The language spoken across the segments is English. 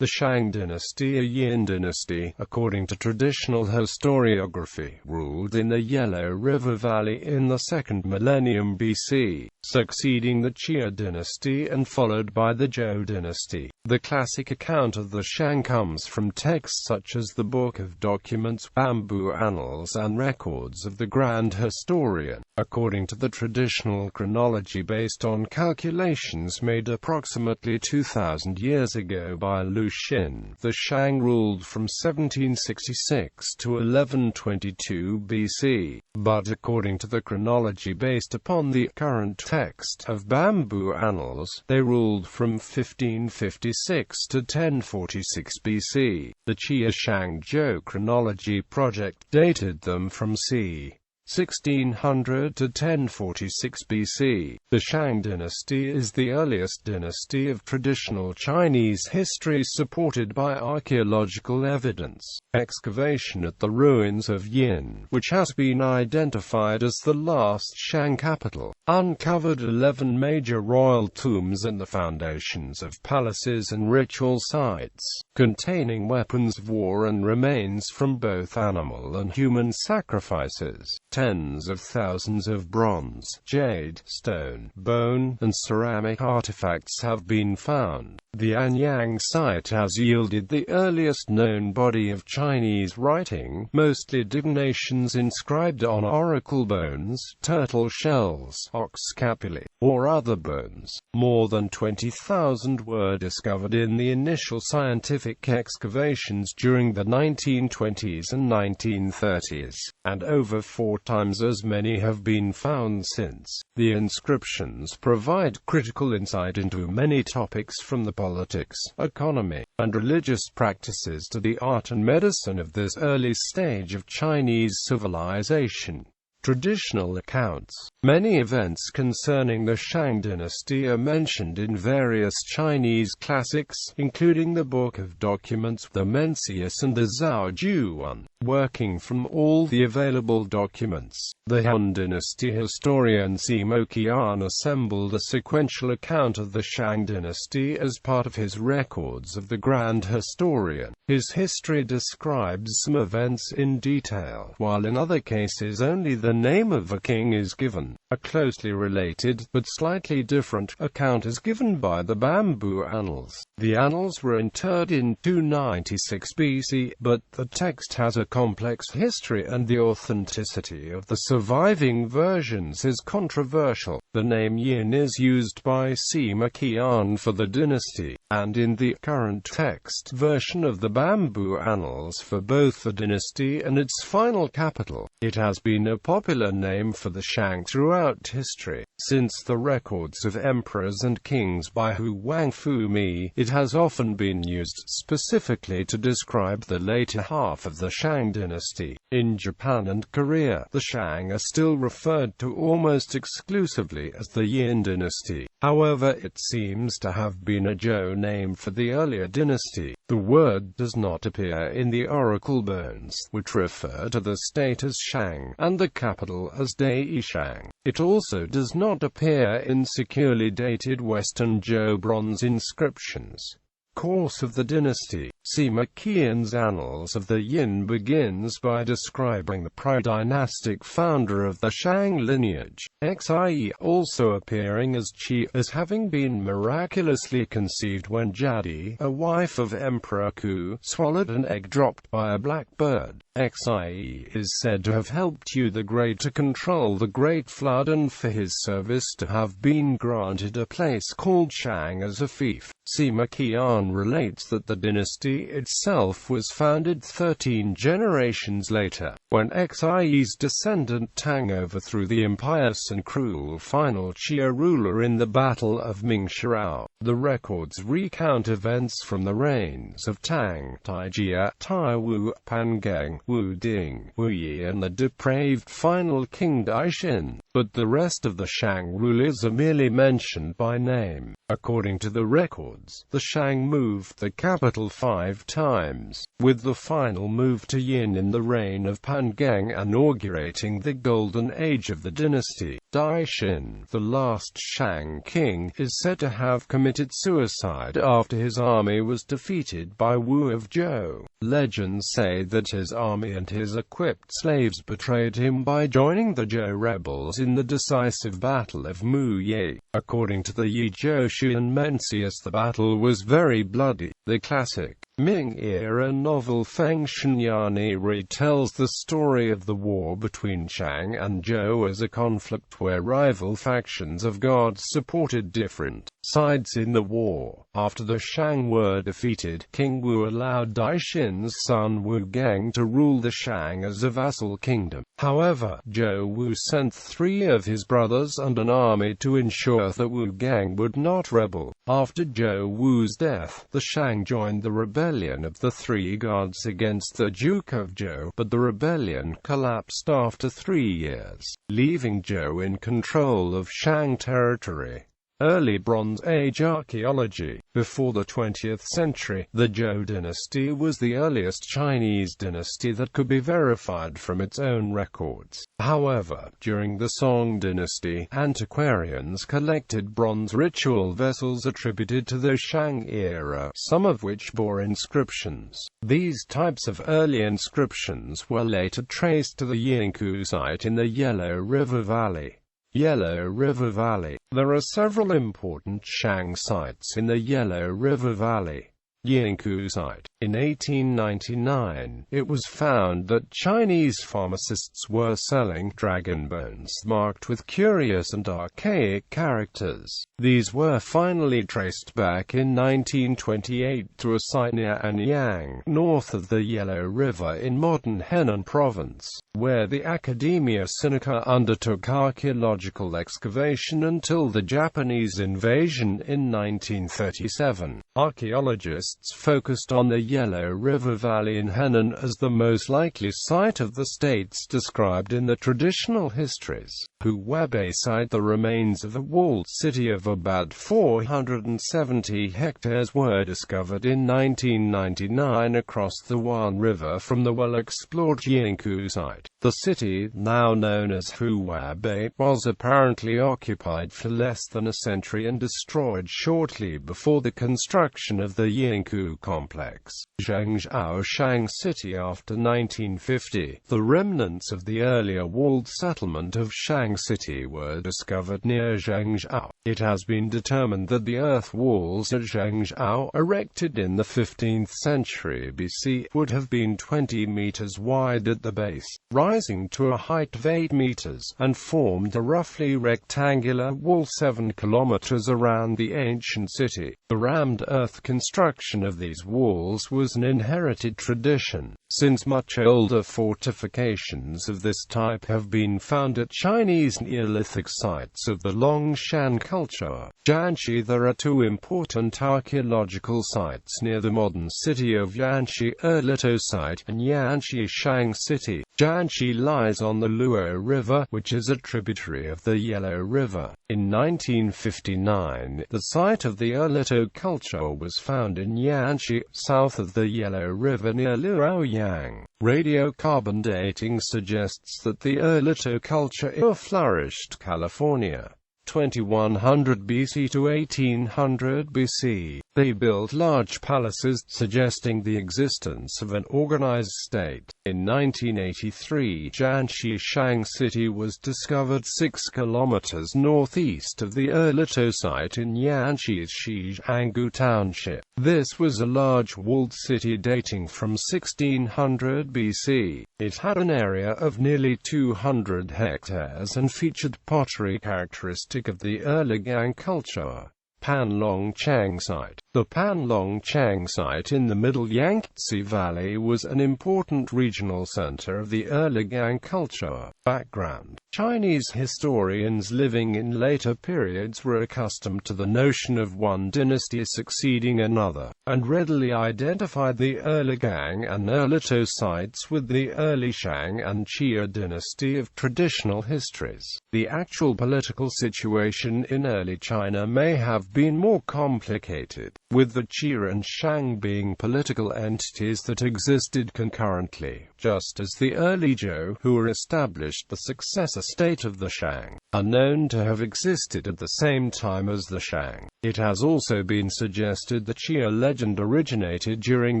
The Shang dynasty, a Yin dynasty, according to traditional historiography, ruled in the Yellow River Valley in the 2nd millennium BC, succeeding the Xia dynasty and followed by the Zhou dynasty. The classic account of the Shang comes from texts such as the Book of Documents, Bamboo Annals and Records of the Grand Historian. According to the traditional chronology based on calculations made approximately 2,000 years ago by Liu Xin, the Shang ruled from 1766 to 1122 BC, but according to the chronology based upon the current text of Bamboo Annals, they ruled from 1556 to 1046 BC. The Xia Shang Zhou Chronology Project dated them from c. 1600 to 1046 BC. The Shang dynasty is the earliest dynasty of traditional Chinese history supported by archaeological evidence. Excavation at the ruins of Yin, which has been identified as the last Shang capital, uncovered 11 major royal tombs and the foundations of palaces and ritual sites, containing weapons of war and remains from both animal and human sacrifices. Tens of thousands of bronze, jade, stone, bone, and ceramic artifacts have been found. The Anyang site has yielded the earliest known body of Chinese writing, mostly divinations inscribed on oracle bones, turtle shells, ox scapulae, or other bones. More than 20,000 were discovered in the initial scientific excavations during the 1920s and 1930s, and over 4 times as many have been found since. The inscriptions provide critical insight into many topics from the politics, economy, and religious practices to the art and medicine of this early stage of Chinese civilization. Traditional accounts. Many events concerning the Shang dynasty are mentioned in various Chinese classics, including the Book of Documents, the Mencius and the Zhao Juan. Working from all the available documents, the Han dynasty historian Sima Qian assembled a sequential account of the Shang dynasty as part of his records of the Grand Historian. His history describes some events in detail, while in other cases only the name of a king is given. A closely related, but slightly different, account is given by the Bamboo Annals. The Annals were interred in 296 BC, but the text has a complex history and the authenticity of the surviving versions is controversial. The name Yin is used by Sima Qian for the dynasty, and in the current text version of the Bamboo Annals for both the dynasty and its final capital. It has been a popular name for the Shang throughout history. Since the records of emperors and kings by Hu Wangfu-mi, it has often been used specifically to describe the later half of the Shang dynasty. In Japan and Korea, the Shang are still referred to almost exclusively as the Yin dynasty. However, it seems to have been a Zhou name for the earlier dynasty. The word does not appear in the oracle bones, which refer to the state as Shang, and the capital as Dai Shang. It also does not appear in securely dated Western Zhou bronze inscriptions. Course of the dynasty. Sima Qian's Annals of the Yin begins by describing the pre-dynastic founder of the Shang lineage, Xie, also appearing as Qi, as having been miraculously conceived when Jadi, a wife of Emperor Ku, swallowed an egg dropped by a black bird. Xie is said to have helped Yu the Great to control the Great Flood and for his service to have been granted a place called Shang as a fief. Sima Qian relates that the dynasty itself was founded 13 generations later, when Xie's descendant Tang overthrew the impious and cruel final Xia ruler in the Battle of Mingxiao. The records recount events from the reigns of Tang, Taijia, Taiwu, Pangang, Wu Ding, Wu Yi and the depraved final king Daixin. but the rest of the Shang rulers are merely mentioned by name. According to the records, the Shang moved the capital 5 times, with the final move to Yin in the reign of Pangang inaugurating the golden age of the dynasty. Xin, the last Shang king, is said to have committed suicide after his army was defeated by Wu of Zhou. Legends say that his army and his equipped slaves betrayed him by joining the Zhou rebels in the decisive Battle of Muye. According to the Yi Zhou Mencius, the battle was very bloody. The classic Ming-era novel Feng Shenyan retells the story of the war between Shang and Zhou as a conflict where rival factions of gods supported different sides in the war. After the Shang were defeated, King Wu allowed Daixin's son Wu Gang to rule the Shang as a vassal kingdom. However, Zhou Wu sent 3 of his brothers and an army to ensure that Wu Gang would not rebel. After Zhou Wu's death, the Shang joined the rebellion of the 3 gods against the Duke of Zhou, but the rebellion collapsed after 3 years, leaving Zhou in control of Shang territory. Early Bronze Age archaeology. Before the 20th century, the Zhou dynasty was the earliest Chinese dynasty that could be verified from its own records. However, during the Song dynasty, antiquarians collected bronze ritual vessels attributed to the Shang era, some of which bore inscriptions. These types of early inscriptions were later traced to the Yingkou site in the Yellow River Valley. Yellow River Valley. There are several important Shang sites in the Yellow River Valley. Yingkou site. In 1899, it was found that Chinese pharmacists were selling dragon bones marked with curious and archaic characters. These were finally traced back in 1928 to a site near Anyang, north of the Yellow River in modern Henan province, where the Academia Sinica undertook archaeological excavation until the Japanese invasion in 1937. Archaeologists focused on the Yellow River Valley in Henan as the most likely site of the states described in the traditional histories. Huwaibei site. The remains of a walled city of about 470 hectares were discovered in 1999 across the Wan River from the well-explored Yingkou site. The city, now known as Huwaibei, was apparently occupied for less than a century and destroyed shortly before the construction of the Yingkou complex. Zhengzhou Shang City. After 1950, the remnants of the earlier walled settlement of Shang City were discovered near Zhengzhou. It has been determined that the earth walls at Zhengzhou, erected in the 15th century BC, would have been 20 meters wide at the base, rising to a height of 8 meters, and formed a roughly rectangular wall 7 kilometers around the ancient city. The rammed earth construction of these walls was an inherited tradition, since much older fortifications of this type have been found at Chinese Neolithic sites of the Longshan culture. Jianxi. There are 2 important archaeological sites near the modern city of Jianxi: Erlito site and Yanxi Shang City. Jianxi lies on the Luo River, which is a tributary of the Yellow River. In 1959, the site of the Erlito culture was found in Yanxi, south of the Yellow River near Luoyang. Radiocarbon dating suggests that the Erlito culture flourished California. 2100 BC to 1800 BC. They built large palaces, suggesting the existence of an organized state. In 1983, Jianxi Shang City was discovered 6 kilometers northeast of the Erlito site in Yanxi's Shizhangu Township. This was a large walled city dating from 1600 BC. It had an area of nearly 200 hectares and featured pottery characteristic of the Erlangang culture. Panlong-Chang site. The Panlong-Chang site in the middle Yangtze Valley was an important regional center of the early Gang culture. Background: Chinese historians living in later periods were accustomed to the notion of one dynasty succeeding another, and readily identified the early Gang and Erlito sites with the early Shang and Xia dynasty of traditional histories. The actual political situation in early China may have been more complicated, with the Xia and Shang being political entities that existed concurrently, just as the early Zhou, who were established the successor state of the Shang, are known to have existed at the same time as the Shang. It has also been suggested the Xia legend originated during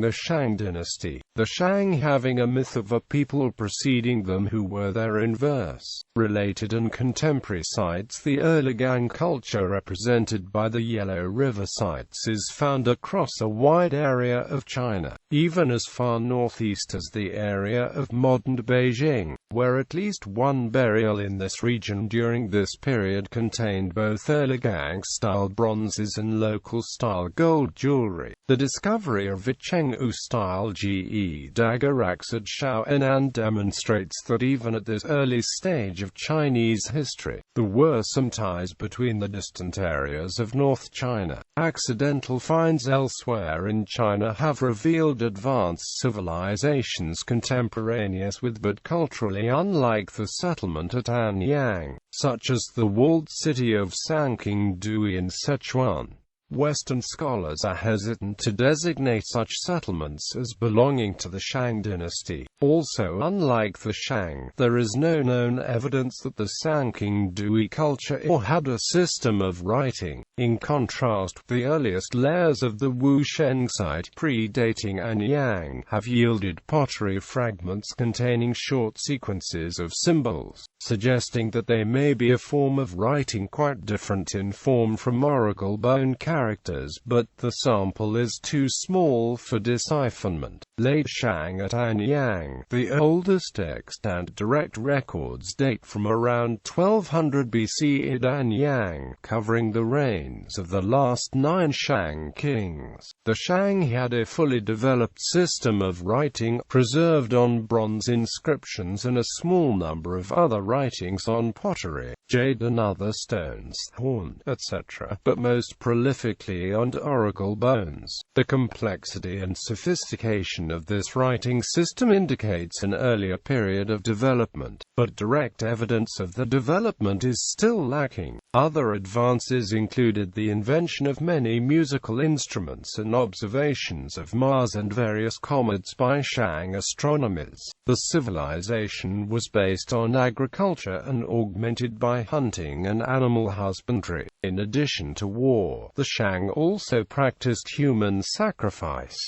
the Shang dynasty, the Shang having a myth of a people preceding them who were their inverse. Related and contemporary sites: the early Gang culture represented by the Yellow River sites is found across a wide area of China, even as far northeast as the area of modern Beijing, where at least one burial in this region during this period contained both early Gang-style bronzes and local-style gold jewelry. The discovery of a Chenghu-style GE dagger axe at Shaonan demonstrates that even at this early stage of Chinese history, there were some ties between the distant areas of North China. Accidental finds elsewhere in China have revealed advanced civilizations contemporaneous with but culturally unlike the settlement at Anyang, such as the walled city of Sanqingdui in Sichuan. Western scholars are hesitant to designate such settlements as belonging to the Shang dynasty. Also, unlike the Shang, there is no known evidence that the Sanqingdui culture had a system of writing. In contrast, the earliest layers of the Wusheng site predating Anyang have yielded pottery fragments containing short sequences of symbols, suggesting that they may be a form of writing quite different in form from oracle bone characters, but the sample is too small for decipherment. Late Shang at Anyang. The oldest extant direct records date from around 1200 BC at Anyang, covering the reigns of the last 9 Shang kings. The Shang had a fully developed system of writing, preserved on bronze inscriptions and a small number of other writings on pottery, jade and other stones, horn, etc., but most prolifically on oracle bones. The complexity and sophistication of this writing system indicates an earlier period of development, but direct evidence of the development is still lacking. Other advances included the invention of many musical instruments and observations of Mars and various comets by Shang astronomers. The civilization was based on agriculture and augmented by hunting and animal husbandry. In addition to war, the Shang also practiced human sacrifice.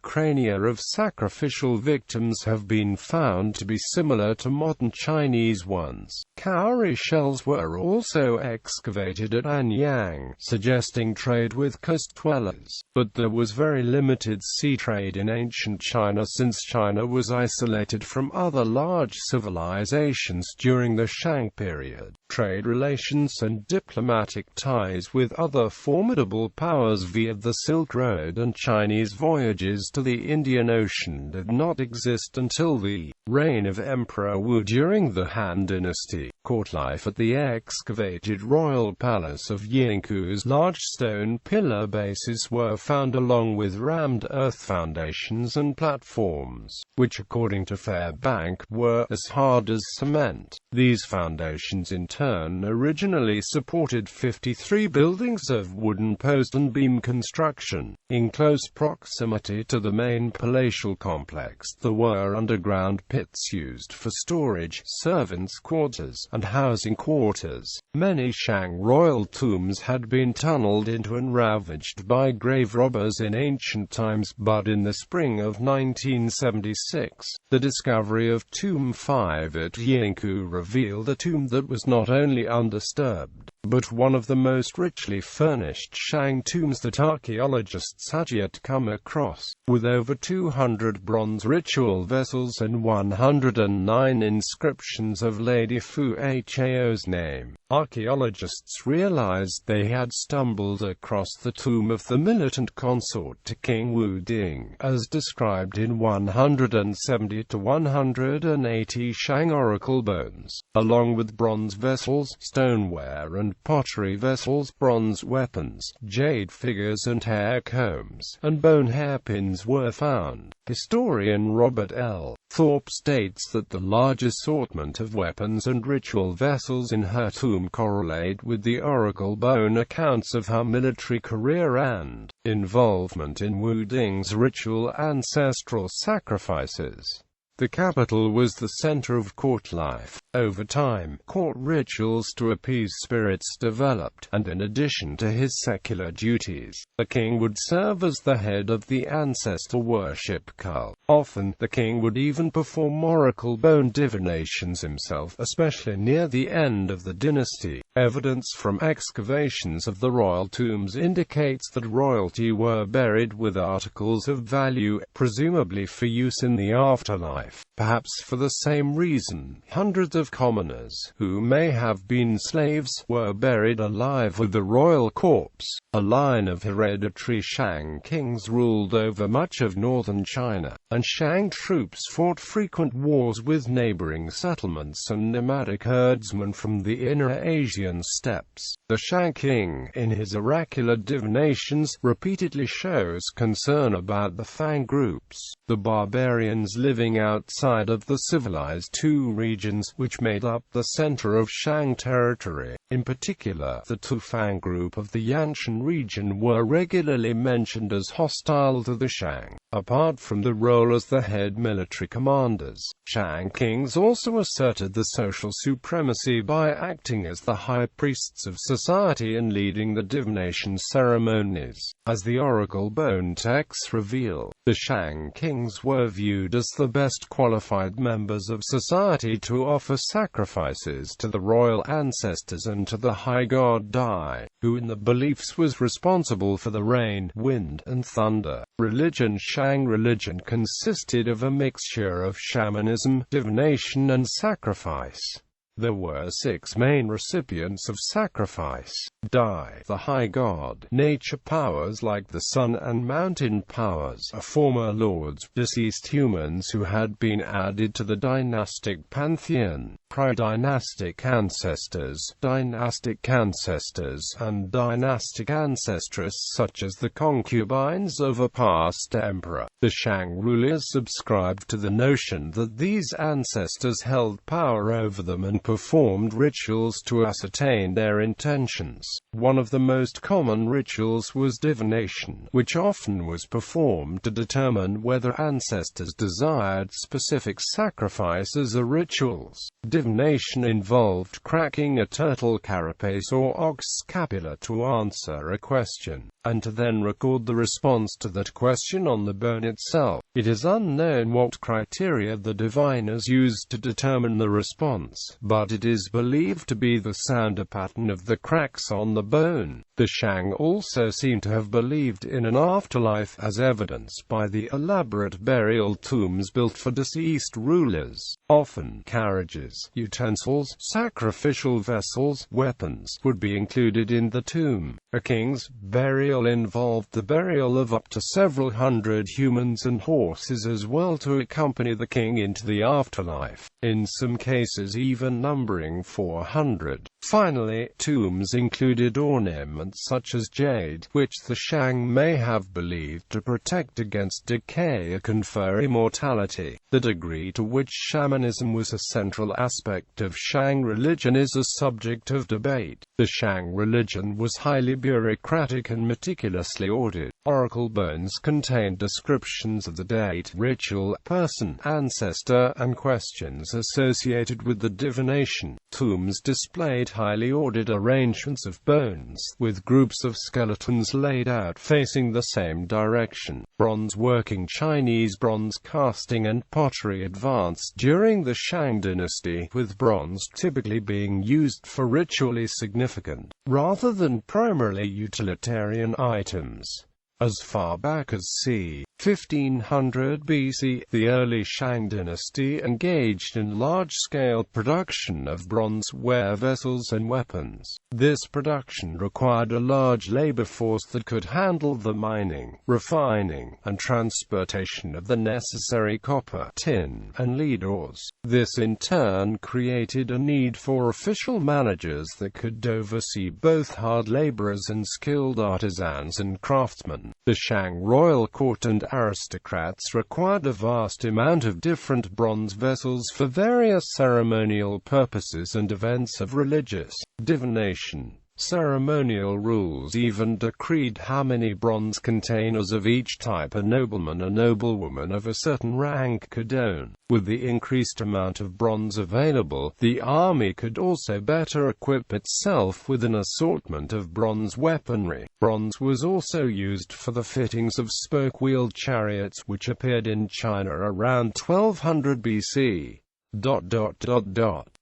Crania of sacrificial victims have been found to be similar to modern Chinese ones. Cowrie shells were also excavated at Anyang, suggesting trade with coast dwellers. But there was very limited sea trade in ancient China since China was isolated from other large civilizations during the Shang period. Trade relations and diplomatic ties with other formidable powers via the Silk Road and Chinese voyages to the Indian Ocean did not exist until the reign of Emperor Wu during the Han Dynasty. Court life at the excavated royal palace of Yingku's large stone pillar bases were found along with rammed earth foundations and platforms, which according to Fairbank, were as hard as cement. These foundations in turn originally supported 53 buildings of wooden post and beam construction. In close proximity to the main palatial complex there were underground pits used for storage, servants' quarters, and housing quarters. Many Shang royal tombs had been tunneled into and ravaged by grave robbers in ancient times, but in the spring of 1976, the discovery of Tomb 5 at Yingku revealed a tomb that was not only undisturbed, but one of the most richly furnished Shang tombs that archaeologists had yet come across, with over 200 bronze ritual vessels and 109 inscriptions of Lady Fu Hao's name. Archaeologists realized they had stumbled across the tomb of the militant consort to King Wu Ding, as described in 170 to 180 Shang oracle bones, along with bronze vessels, stoneware and pottery vessels, bronze weapons, jade figures and hair combs, and bone hairpins were found. Historian Robert L. Thorpe states that the large assortment of weapons and ritual vessels in her tomb correlate with the oracle bone accounts of her military career and involvement in Wu Ding's ritual ancestral sacrifices. The capital was the center of court life. Over time, court rituals to appease spirits developed, and in addition to his secular duties, the king would serve as the head of the ancestor worship cult. Often, the king would even perform oracle bone divinations himself, especially near the end of the dynasty. Evidence from excavations of the royal tombs indicates that royalty were buried with articles of value, presumably for use in the afterlife. Perhaps for the same reason, hundreds of commoners, who may have been slaves, were buried alive with the royal corpse. A line of hereditary Shang kings ruled over much of northern China, and Shang troops fought frequent wars with neighboring settlements and nomadic herdsmen from the inner Asian steppes. The Shang king, in his oracular divinations, repeatedly shows concern about the Fang groups, the barbarians living outside of the civilized two regions which made up the center of Shang territory. In particular, the Tufang group of the Yanshan region were regularly mentioned as hostile to the Shang. Apart from the role as the head military commanders, Shang kings also asserted the social supremacy by acting as the high priests of society and leading the divination ceremonies. As the oracle bone texts reveal, the Shang kings were viewed as the best qualified members of society to offer sacrifices to the royal ancestors and to the high god Dai, who in the beliefs was responsible for the rain, wind, and thunder. Religion. Shang religion consisted of a mixture of shamanism, divination, and sacrifice. There were 6 main recipients of sacrifice: Dai, the high god; nature powers like the sun and mountain powers; former lords, deceased humans who had been added to the dynastic pantheon; pre-dynastic ancestors, dynastic ancestors, and dynastic ancestress such as the concubines of a past emperor. The Shang rulers subscribed to the notion that these ancestors held power over them and performed rituals to ascertain their intentions. One of the most common rituals was divination, which often was performed to determine whether ancestors desired specific sacrifices or rituals. Divination involved cracking a turtle carapace or ox scapula to answer a question, and to then record the response to that question on the bone itself. It is unknown what criteria the diviners used to determine the response, but it is believed to be the sounder pattern of the cracks on the bone. The Shang also seem to have believed in an afterlife, as evidenced by the elaborate burial tombs built for deceased rulers. Often, carriages, utensils, sacrificial vessels, weapons would be included in the tomb. A king's burial involved the burial of up to several hundred humans and horses as well to accompany the king into the afterlife, in some cases even numbering 400. Finally, tombs included ornaments such as jade, which the Shang may have believed to protect against decay or confer immortality. The degree to which shamanism was a central aspect of Shang religion is a subject of debate. The Shang religion was highly bureaucratic and meticulously ordered. Oracle bones contained descriptions of the date, ritual, person, ancestor, and questions associated with the divination. Tombs displayed highly ordered arrangements of bones, with groups of skeletons laid out facing the same direction. Bronze working. Chinese bronze casting and pottery advanced during the Shang dynasty, with bronze typically being used for ritually significant significant, rather than primarily utilitarian items. As far back as c. 1500 BC, the early Shang dynasty engaged in large-scale production of bronze-ware vessels and weapons. This production required a large labor force that could handle the mining, refining, and transportation of the necessary copper, tin, and lead ores. This in turn created a need for official managers that could oversee both hard laborers and skilled artisans and craftsmen. The Shang royal court and aristocrats required a vast amount of different bronze vessels for various ceremonial purposes and events of religious, divination. Ceremonial rules even decreed how many bronze containers of each type a nobleman or noblewoman of a certain rank could own. With the increased amount of bronze available, the army could also better equip itself with an assortment of bronze weaponry. Bronze was also used for the fittings of spoke-wheeled chariots which appeared in China around 1200 BC.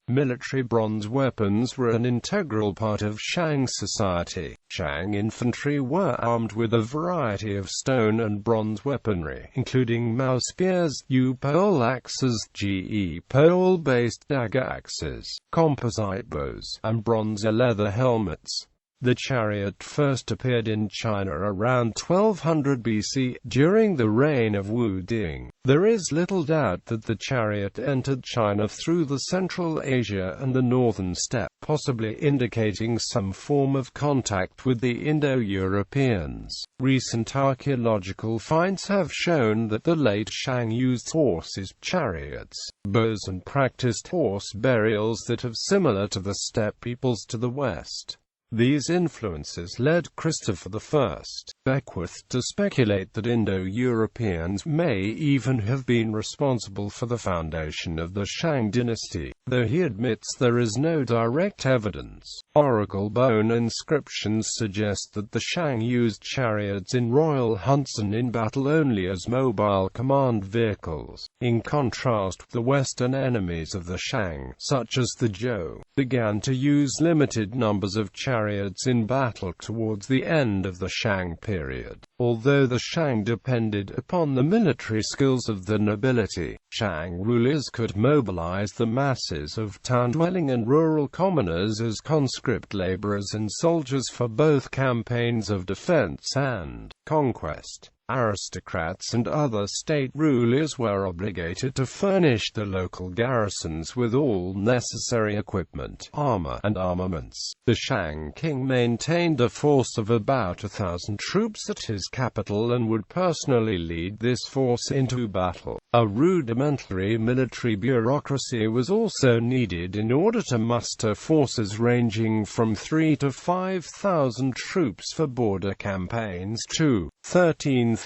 Military bronze weapons were an integral part of Shang society. Shang infantry were armed with a variety of stone and bronze weaponry, including Mao spears, Yu pole axes, Ge pole-based dagger axes, composite bows, and bronze leather helmets. The chariot first appeared in China around 1200 BC, during the reign of Wu Ding. There is little doubt that the chariot entered China through the Central Asia and the Northern Steppe, possibly indicating some form of contact with the Indo-Europeans. Recent archaeological finds have shown that the late Shang used horses, chariots, bows and practiced horse burials that have similar to the steppe peoples to the west. These influences led Christopher I. Beckworth to speculate that Indo-Europeans may even have been responsible for the foundation of the Shang dynasty, though he admits there is no direct evidence. Oracle bone inscriptions suggest that the Shang used chariots in royal hunts and in battle only as mobile command vehicles. In contrast, the Western enemies of the Shang, such as the Zhou, began to use limited numbers of chariots in battle towards the end of the Shang period. Although the Shang depended upon the military skills of the nobility, Shang rulers could mobilize the masses of town-dwelling and rural commoners as conscript laborers and soldiers for both campaigns of defense and conquest. Aristocrats and other state rulers were obligated to furnish the local garrisons with all necessary equipment, armor, and armaments. The Shang king maintained a force of about 1,000 troops at his capital and would personally lead this force into battle. A rudimentary military bureaucracy was also needed in order to muster forces ranging from 3,000 to 5,000 troops for border campaigns to 13,000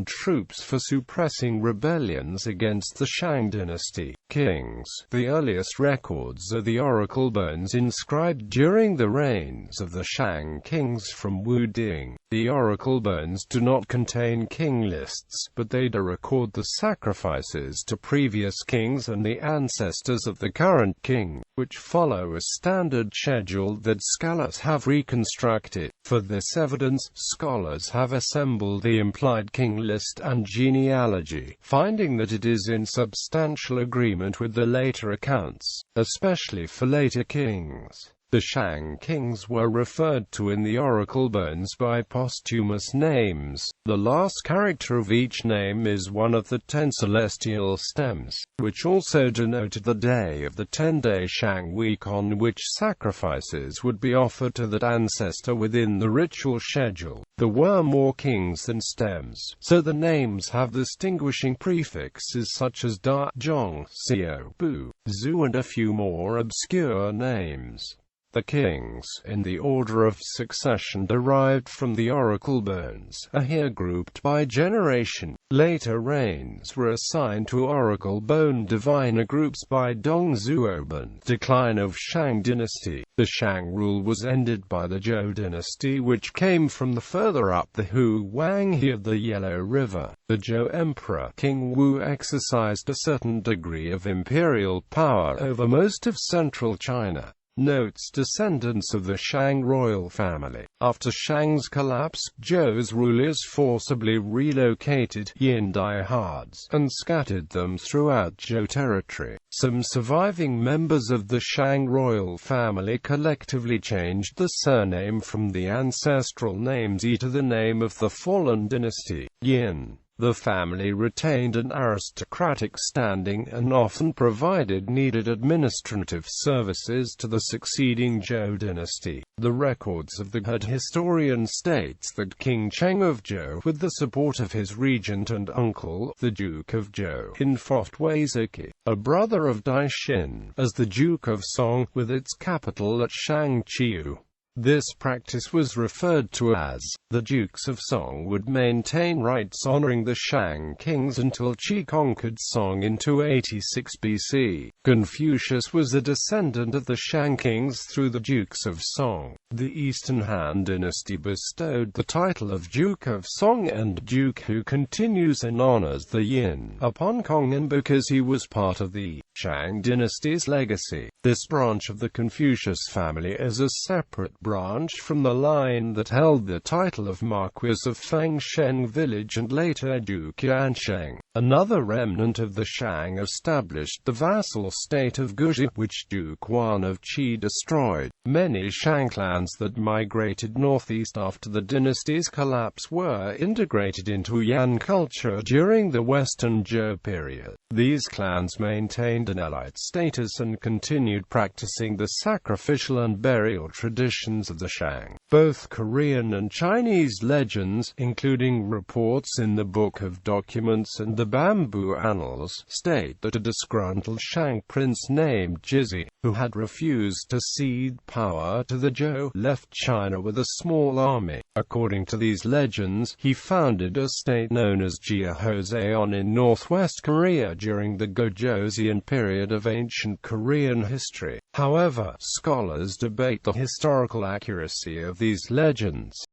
troops for suppressing rebellions against the Shang dynasty. Kings. The earliest records are the oracle bones inscribed during the reigns of the Shang kings from Wu Ding. The oracle bones do not contain king lists, but they do record the sacrifices to previous kings and the ancestors of the current king, which follow a standard schedule that scholars have reconstructed. For this evidence, scholars have assembled the implied king list and genealogy, finding that it is in substantial agreement with the later accounts, especially for later kings. The Shang kings were referred to in the oracle bones by posthumous names. The last character of each name is one of the 10 celestial stems, which also denoted the day of the 10-day Shang week on which sacrifices would be offered to that ancestor within the ritual schedule. There were more kings than stems, so the names have distinguishing prefixes such as Da, Zhong, Xiao, Bu, Zhu and a few more obscure names. The kings, in the order of succession derived from the oracle bones, are here grouped by generation. Later reigns were assigned to oracle bone diviner groups by Dongzhuoben. Decline of Shang dynasty. The Shang rule was ended by the Zhou dynasty, which came from the further up the Wang He of the Yellow River. The Zhou emperor, King Wu, exercised a certain degree of imperial power over most of central China. notes descendants of the Shang royal family. After Shang's collapse, Zhou's rulers forcibly relocated Yin diehards and scattered them throughout Zhou territory. Some surviving members of the Shang royal family collectively changed the surname from the ancestral name Zi to the name of the fallen dynasty, Yin. The family retained an aristocratic standing and often provided needed administrative services to the succeeding Zhou dynasty. The records of the Grand Historian states that King Cheng of Zhou, with the support of his regent and uncle, the Duke of Zhou, enforced Weizuki, a brother of Daixin, as the Duke of Song, with its capital at Shangqiu. This practice was referred to as the Dukes of Song would maintain rights honoring the Shang kings until Qi conquered Song in 286 BC. Confucius was a descendant of the Shang kings through the Dukes of Song. The Eastern Han dynasty bestowed the title of Duke of Song and Duke, who continues and honors the Yin upon Kongnan because he was part of the Shang dynasty's legacy. This branch of the Confucius family is a separate branch from the line that held the title of Marquis of Fangsheng village and later Duke Yansheng. Another remnant of the Shang established the vassal state of Gurdjieff, which Duke Wan of Qi destroyed. Many Shang clans that migrated northeast after the dynasty's collapse were integrated into Yan culture during the Western Zhou period. These clans maintained an elite status and continued practicing the sacrificial and burial traditions of the Shang. Both Korean and Chinese legends, including reports in the Book of Documents and the Bamboo Annals, state that a disgruntled Shang prince named Jizhi, who had refused to cede power to the Zhou, left China with a small army. According to these legends, he founded a state known as Joseon in northwest Korea during the Gojoseon period of ancient Korean history. However, scholars debate the historical accuracy of these legends.